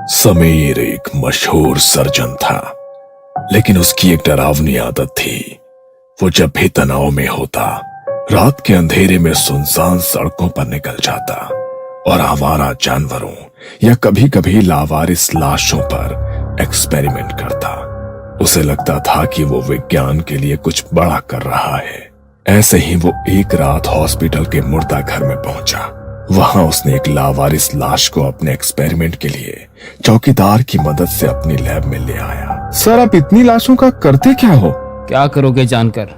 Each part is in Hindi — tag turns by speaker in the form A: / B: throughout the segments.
A: समीर एक मशहूर सर्जन था, लेकिन उसकी एक डरावनी आदत थी। वो जब भी तनाव में होता, रात के अंधेरे में सुनसान सड़कों पर निकल जाता और आवारा जानवरों या कभी कभी लावारिस लाशों पर एक्सपेरिमेंट करता। उसे लगता था कि वो विज्ञान के लिए कुछ बड़ा कर रहा है। ऐसे ही वो एक रात हॉस्पिटल के मुर्दा घर में पहुंचा। वहां उसने एक लावारिस लाश को अपने एक्सपेरिमेंट के लिए चौकीदार की मदद से अपनी लैब में ले आया।
B: सर, आप इतनी लाशों का करते क्या हो?
C: क्या करोगे जानकर?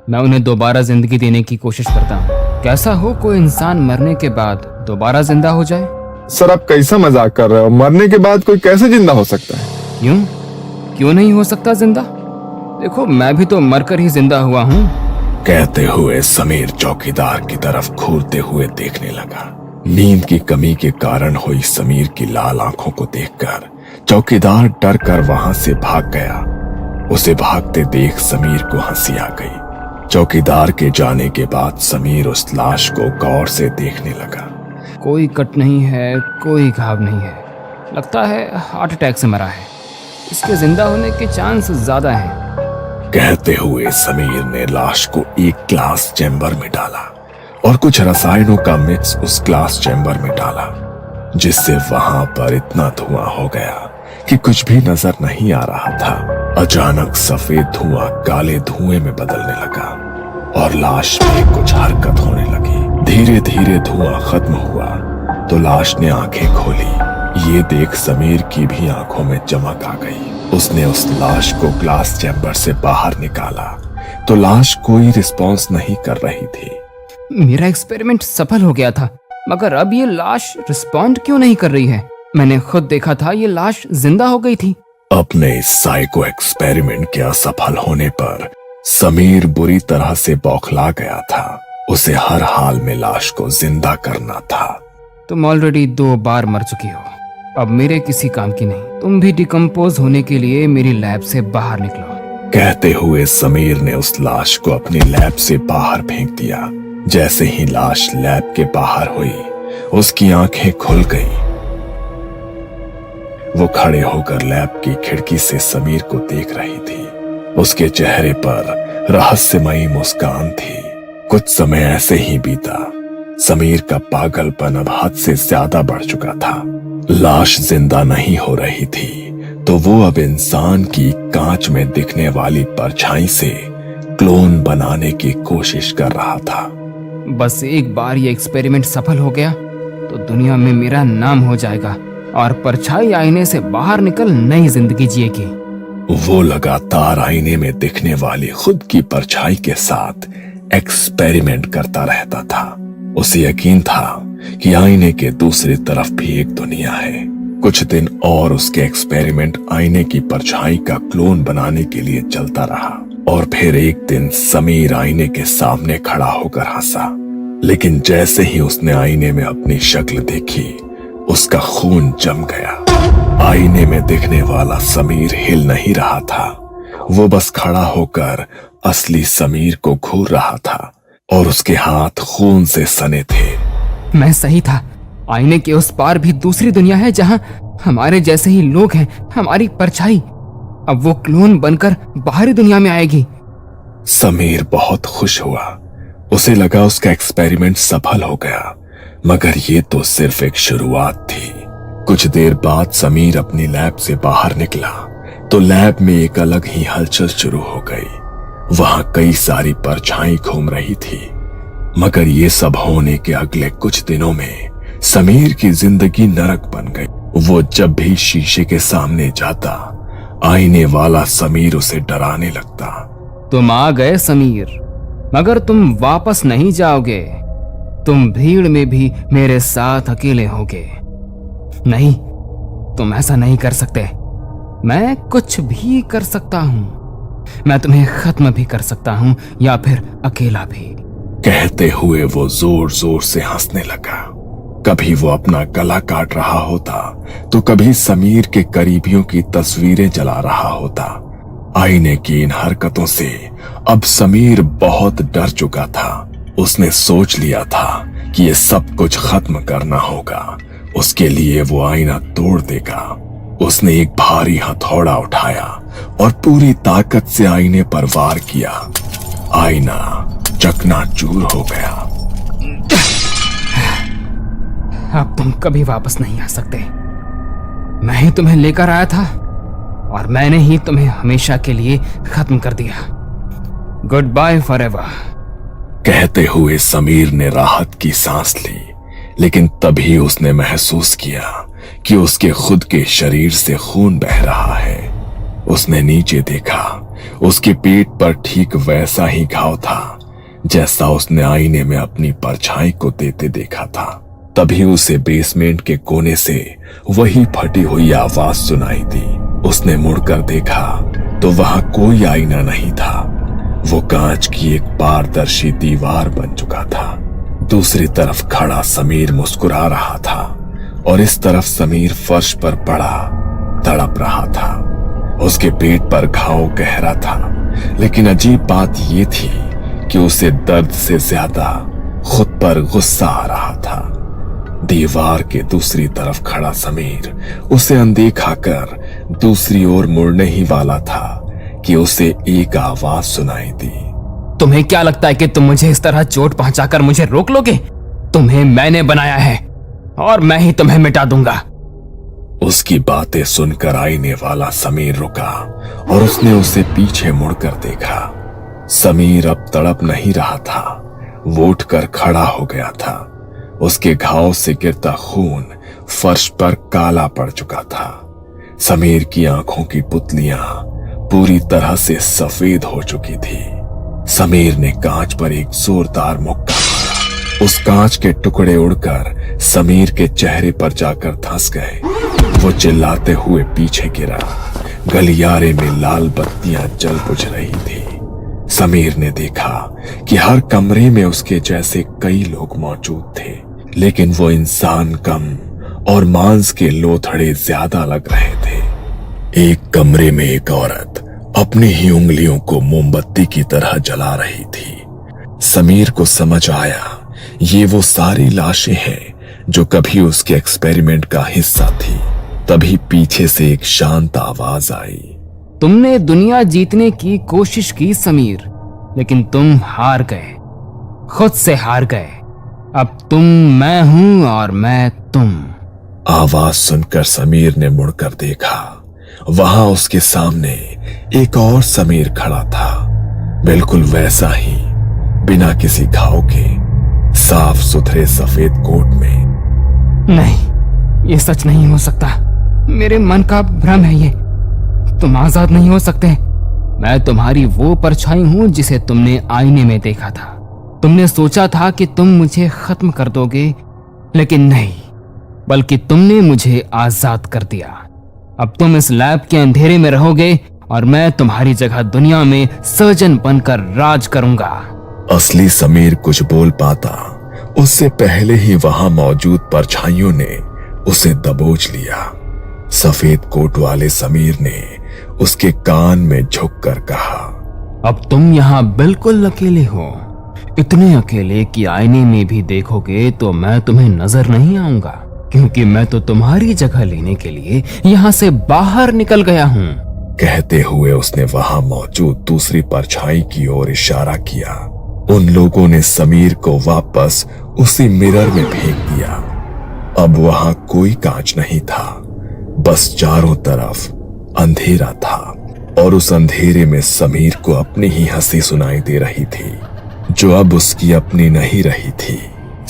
C: मैं उन्हें दोबारा जिंदगी देने की कोशिश करता हूँ। कैसा हो कोई इंसान मरने के बाद दोबारा जिंदा हो जाए?
B: सर, आप कैसा मजाक कर रहे हो? मरने के बाद कोई कैसे जिंदा हो सकता है?
C: क्यों नहीं हो सकता जिंदा? देखो, मैं भी तो मरकर ही जिंदा हुआ हूँ।
A: कहते हुए समीर चौकीदार की तरफ घूरते हुए देखने लगा। नींद की कमी के कारण हुई समीर की लाल आंखों को देखकर चौकीदार डर कर वहां से भाग गया। उसे भागते देख समीर को हंसी आ गई। चौकीदार के जाने के बाद समीर उस लाश को गौर से देखने लगा।
C: कोई कट नहीं है, कोई घाव नहीं है। लगता है हार्ट अटैक से मरा है। इसके जिंदा होने के चांस ज्यादा हैं।
A: कहते हुए समीर ने लाश को एक ग्लास चैम्बर में डाला और कुछ रसायनों का मिक्स उस ग्लास चैम्बर में डाला, जिससे वहां पर इतना धुआं हो गया कि कुछ भी नजर नहीं आ रहा था। अचानक सफेद धुआं काले धुएं में बदलने लगा और लाश में कुछ हरकत होने लगी। धीरे धीरे धुआं खत्म हुआ तो लाश ने आंखें खोली। ये देख समीर की भी आंखों में चमक आ गई। उसने उस लाश को ग्लास चैम्बर से बाहर निकाला तो लाश कोई रिस्पॉन्स नहीं कर रही थी।
C: मेरा एक्सपेरिमेंट सफल हो गया था, मगर अब ये लाश रिस्पॉन्ड क्यों नहीं कर रही है? मैंने खुद देखा था, ये लाश जिंदा हो गई थी।
A: अपने इस साइको एक्सपेरिमेंट के असफल होने पर समीर बुरी तरह से बौखला गया था। उसे हर हाल में लाश को जिंदा करना था।
C: तुम ऑलरेडी 2 बार मर चुकी हो, अब मेरे किसी काम की नहीं। तुम भी डिकम्पोज होने के लिए मेरी लैब से बाहर निकलो।
A: कहते हुए समीर ने उस लाश को अपनी लैब से बाहर फेंक दिया। जैसे ही लाश लैब के बाहर हुई, उसकी आंखें खुल गईं। वो खड़े होकर लैब की खिड़की से समीर को देख रही थी। उसके चेहरे पर रहस्यमयी मुस्कान थी। कुछ समय ऐसे ही बीता। समीर का पागलपन अब हद से ज्यादा बढ़ चुका था। लाश जिंदा नहीं हो रही थी तो वो अब इंसान की कांच में दिखने वाली परछाई से क्लोन बनाने की कोशिश कर रहा था।
C: बस एक बार ये एक्सपेरिमेंट सफल हो गया तो दुनिया में मेरा नाम हो जाएगा और परछाई आईने से बाहर निकल नई जिंदगी जिएगी।
A: वो लगातार आईने में दिखने वाली खुद की परछाई के साथ एक्सपेरिमेंट करता रहता था। उसे यकीन था कि आईने के दूसरी तरफ भी एक दुनिया है। कुछ दिन और उसके एक्सपेरिमेंट आईने की परछाई का क्लोन बनाने के लिए चलता रहा और फिर एक दिन समीर आईने के सामने खड़ा होकर हंसा। लेकिन जैसे ही उसने आईने में अपनी शक्ल देखी, उसका खून जम गया। आईने में दिखने वाला समीर हिल नहीं रहा था। वो बस खड़ा होकर असली समीर को घूर रहा था और उसके हाथ खून से सने थे।
C: मैं सही था। आईने के उस पार भी दूसरी दुनिया है जहां हमारे जैसे ही लोग हैं। हमारी परछाई अब वो क्लोन बनकर बाहरी दुनिया में आएगी।
A: समीर बहुत खुश हुआ। उसे लगा उसका एक्सपेरिमेंट सफल हो गया, मगर ये तो सिर्फ एक शुरुआत थी। कुछ देर बाद समीर अपनी लैब से बाहर निकला तो लैब में एक अलग ही हलचल शुरू हो गई। वहां कई सारी परछाई घूम रही थी, मगर ये सब होने के अगले कुछ दिनों में समीर की जिंदगी नरक बन गई। वो जब भी शीशे के सामने जाता, आईने वाला समीर उसे डराने लगता।
C: तुम आ गए समीर, मगर तुम वापस नहीं जाओगे। तुम भीड़ में भी मेरे साथ अकेले होगे। नहीं, तुम ऐसा नहीं कर सकते। मैं कुछ भी कर सकता हूं। मैं तुम्हें खत्म भी कर सकता हूं या फिर अकेला भी।
A: कहते हुए वो जोर जोर से हंसने लगा। कभी वो अपना गला काट रहा होता तो कभी समीर के करीबियों की तस्वीरें जला रहा होता। आईने की इन हरकतों से अब समीर बहुत डर चुका था। उसने सोच लिया था कि ये सब कुछ खत्म करना होगा। उसके लिए वो आईना तोड़ देगा उसने एक भारी हथौड़ा उठाया और पूरी ताकत से आईने पर वार किया। आईना चकनाचूर हो गया।
C: अब तुम कभी वापस नहीं आ सकते। मैं ही तुम्हें लेकर आया था और मैंने ही तुम्हें हमेशा के लिए खत्म कर दिया। Good bye forever.
A: कहते हुए समीर ने राहत की सांस ली, लेकिन तभी उसने महसूस किया कि उसके खुद के शरीर से खून बह रहा है। उसने नीचे देखा। उसके पेट पर ठीक वैसा ही घाव था जैसा उसने आईने में अपनी परछाई को देते देखा था। तभी उसे बेसमेंट के कोने से वही फटी हुई आवाज सुनाई दी। उसने मुड़कर देखा तो वहां कोई आईना नहीं था। वो कांच की एक पारदर्शी दीवार बन चुका था। दूसरी तरफ खड़ा समीर मुस्कुरा रहा था और इस तरफ समीर फर्श पर पड़ा तड़प रहा था। उसके पेट पर घाव गहरा था, लेकिन अजीब बात यह थी कि उसे दर्द से ज्यादा खुद पर गुस्सा आ रहा था। दीवार के दूसरी तरफ खड़ा समीर उसे अनदेखा कर दूसरी ओर मुड़ने ही वाला था कि उसे एक आवाज सुनाई दी।
C: तुम्हें क्या लगता है कि तुम मुझे इस तरह चोट पहुंचाकर मुझे रोक लोगे? तुम्हें मैंने बनाया है और मैं ही तुम्हें मिटा दूंगा।
A: उसकी बातें सुनकर आईने वाला समीर रुका और उसने उसे पीछे मुड़कर देखा। समीर अब तड़प नहीं रहा था, वो उठकर खड़ा हो गया था। उसके घाव से गिरता खून फर्श पर काला पड़ चुका था। समीर की आंखों की पुतलियां पूरी तरह से सफेद हो चुकी थी। समीर ने कांच पर एक जोरदार मुक्का मारा। उस कांच के टुकड़े उड़कर समीर के चेहरे पर जाकर धंस गए। वो चिल्लाते हुए पीछे गिरा। गलियारे में लाल बत्तियां जल बुझ रही थी। समीर ने देखा कि हर कमरे में उसके जैसे कई लोग मौजूद थे, लेकिन वो इंसान कम और मांस के लोथड़े ज्यादा लग रहे थे। एक कमरे में एक औरत अपनी ही उंगलियों को मोमबत्ती की तरह जला रही थी। समीर को समझ आया ये वो सारी लाशें हैं जो कभी उसके एक्सपेरिमेंट का हिस्सा थी। तभी पीछे से एक शांत आवाज आई।
C: तुमने दुनिया जीतने की कोशिश की समीर, लेकिन तुम हार गए, खुद से हार गए। अब तुम मैं हूं और मैं तुम।
A: आवाज सुनकर समीर ने मुड़कर देखा। वहां उसके सामने एक और समीर खड़ा था, बिल्कुल वैसा ही, बिना किसी घाव के, साफ सुथरे सफेद कोट में।
C: नहीं, ये सच नहीं हो सकता। मेरे मन का भ्रम है ये। तुम आजाद नहीं हो सकते। मैं तुम्हारी वो परछाई हूं जिसे तुमने आईने में देखा था। तुमने सोचा था कि तुम मुझे खत्म कर दोगे, लेकिन नहीं, बल्कि तुमने मुझे आजाद कर दिया। अब तुम इस लैब के अंधेरे में रहोगे और मैं तुम्हारी जगह दुनिया में सर्जन बनकर राज करूंगा।
A: असली समीर कुछ बोल पाता उससे पहले ही वहां मौजूद परछाइयों ने उसे दबोच लिया। सफेद कोट वाले समीर ने उसके कान में झुककर कहा,
C: अब तुम यहाँ बिल्कुल अकेले हो, इतने अकेले कि आईने में भी देखोगे तो मैं तुम्हें नजर नहीं आऊंगा, क्योंकि मैं तो तुम्हारी जगह लेने के लिए यहाँ से बाहर निकल गया हूँ।
A: कहते हुए उसने वहां मौजूद दूसरी परछाई की ओर इशारा किया। उन लोगों ने समीर को वापस उसी मिरर में फेंक दिया। अब वहां कोई कांच नहीं था, बस चारों तरफ अंधेरा था और उस अंधेरे में समीर को अपनी ही हंसी सुनाई दे रही थी, जो अब उसकी अपनी नहीं रही थी।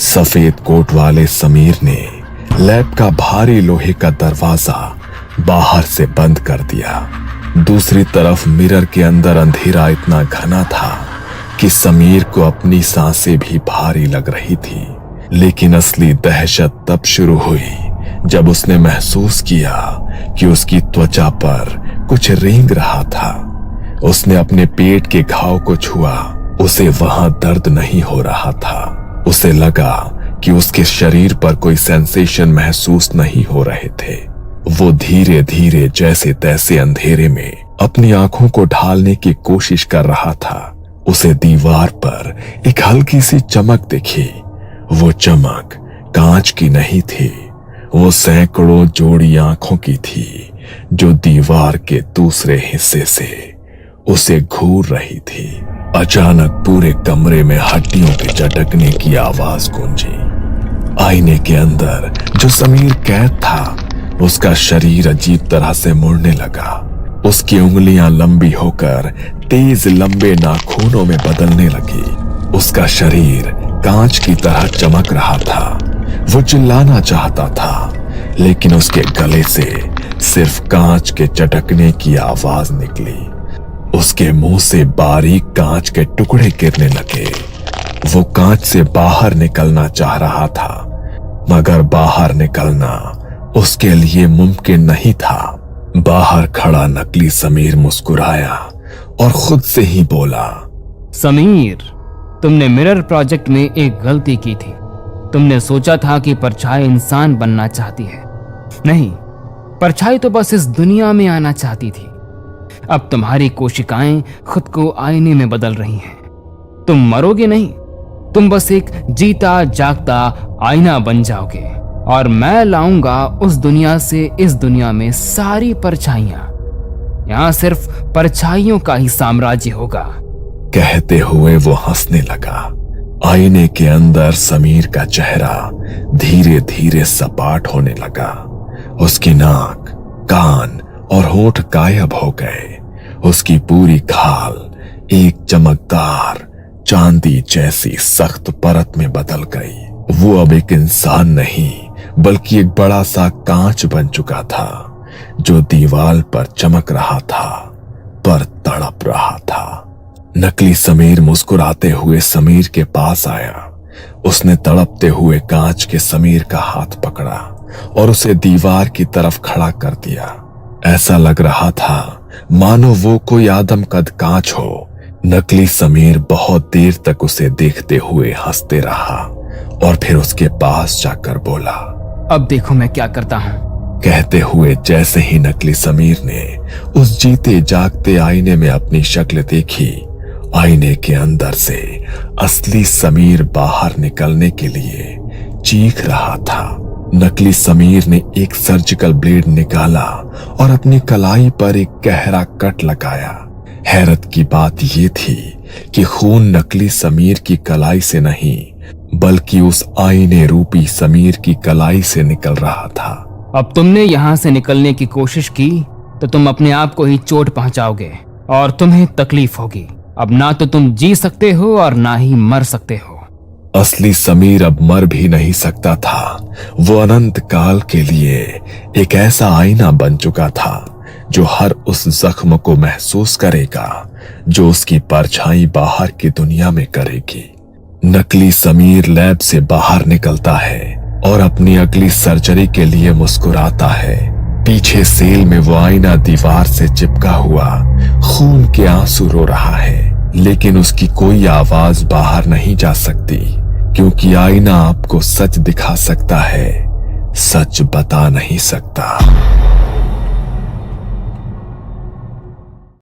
A: सफेद कोट वाले समीर ने लैब का भारी लोहे का दरवाजा बाहर से बंद कर दिया। दूसरी तरफ मिरर के अंदर अंधेरा इतना घना था कि समीर को अपनी सांसें भी भारी लग रही थी। लेकिन असली दहशत तब शुरू हुई जब उसने महसूस किया कि उसकी त्वचा पर कुछ रेंग रहा था। उसने अपने पेट के घाव को छुआ। उसे वहां दर्द नहीं हो रहा था। उसे लगा कि उसके शरीर पर कोई सेंसेशन महसूस नहीं हो रहे थे। वो धीरे धीरे जैसे तैसे अंधेरे में अपनी आंखों को ढालने की कोशिश कर रहा था। उसे दीवार पर एक हल्की सी चमक दिखी। वो चमक कांच की नहीं थी, वो सैकड़ों जोड़ी आंखों की थी जो दीवार के दूसरे हिस्से से उसे घूर रही थी। अचानक पूरे कमरे में हड्डियों के चटकने की आवाज गूंजी। आईने के अंदर जो समीर कैद था, उसका शरीर अजीब तरह से मुड़ने लगा। उसकी उंगलियां लंबी होकर तेज लंबे नाखूनों में बदलने लगी। उसका शरीर कांच की तरह चमक रहा था। वो चिल्लाना चाहता था, लेकिन उसके गले से सिर्फ कांच के चटकने की आवाज निकली। उसके मुंह से बारीक कांच के टुकड़े गिरने लगे। वो कांच से बाहर निकलना चाह रहा था, मगर बाहर निकलना उसके लिए मुमकिन नहीं था। बाहर खड़ा नकली समीर मुस्कुराया और खुद से ही बोला,
C: समीर, तुमने मिरर प्रोजेक्ट में एक गलती की थी। तुमने सोचा था कि परछाई इंसान बनना चाहती है। नहीं, परछाई तो बस इस दुनिया में आना चाहती थी। अब तुम्हारी कोशिकाएं खुद को आईने में बदल रही हैं। तुम मरोगे नहीं, तुम बस एक जीता जागता आईना बन जाओगे, और मैं लाऊंगा उस दुनिया से इस दुनिया में सारी परछाइयां। यहां सिर्फ परछाइयों का ही साम्राज्य होगा।
A: कहते हुए वो हंसने लगा। आईने के अंदर समीर का चेहरा धीरे धीरे सपाट होने लगा। उसकी नाक, कान और होठ गायब हो गए। उसकी पूरी खाल एक चमकदार चांदी जैसी सख्त परत में बदल गई। वो अब एक इंसान नहीं, बल्कि एक बड़ा सा कांच बन चुका था, जो दीवार पर चमक रहा था, पर तड़प रहा था। नकली समीर मुस्कुराते हुए समीर के पास आया। उसने तड़पते हुए कांच के समीर का हाथ पकड़ा और उसे दीवार की तरफ खड़ा कर दिया। ऐसा लग रहा था मानो वो कोई आदमकद कांच हो। नकली समीर बहुत देर तक उसे देखते हुए हंसते रहा और फिर उसके पास जाकर बोला,
C: अब देखो मैं क्या करता हूं।
A: कहते हुए जैसे ही नकली समीर ने उस जीते जागते आईने में अपनी शक्ल देखी, आईने के अंदर से असली समीर बाहर निकलने के लिए चीख रहा था। नकली समीर ने एक सर्जिकल ब्लेड निकाला और अपनी कलाई पर एक गहरा कट लगाया। हैरत की बात यह थी कि खून नकली समीर की कलाई से नहीं, बल्कि उस आईने रूपी समीर की कलाई से निकल रहा था।
C: अब तुमने यहां से निकलने की कोशिश की तो तुम अपने आप को ही चोट पहुंचाओगे और तुम्हें तकलीफ होगी। अब ना तो तुम जी सकते हो और ना ही मर सकते हो।
A: असली समीर अब मर भी नहीं सकता था। वो अनंत काल के लिए एक ऐसा आईना बन चुका था जो हर उस जख्म को महसूस करेगा जो उसकी परछाई बाहर की दुनिया में करेगी। नकली समीर लैब से बाहर निकलता है और अपनी अगली सर्जरी के लिए मुस्कुराता है। पीछे सेल में वो आईना दीवार से चिपका हुआ खून के आंसू रो रहा है, लेकिन उसकी कोई आवाज बाहर नहीं जा सकती, क्योंकि आईना आपको सच दिखा सकता है, सच बता नहीं सकता।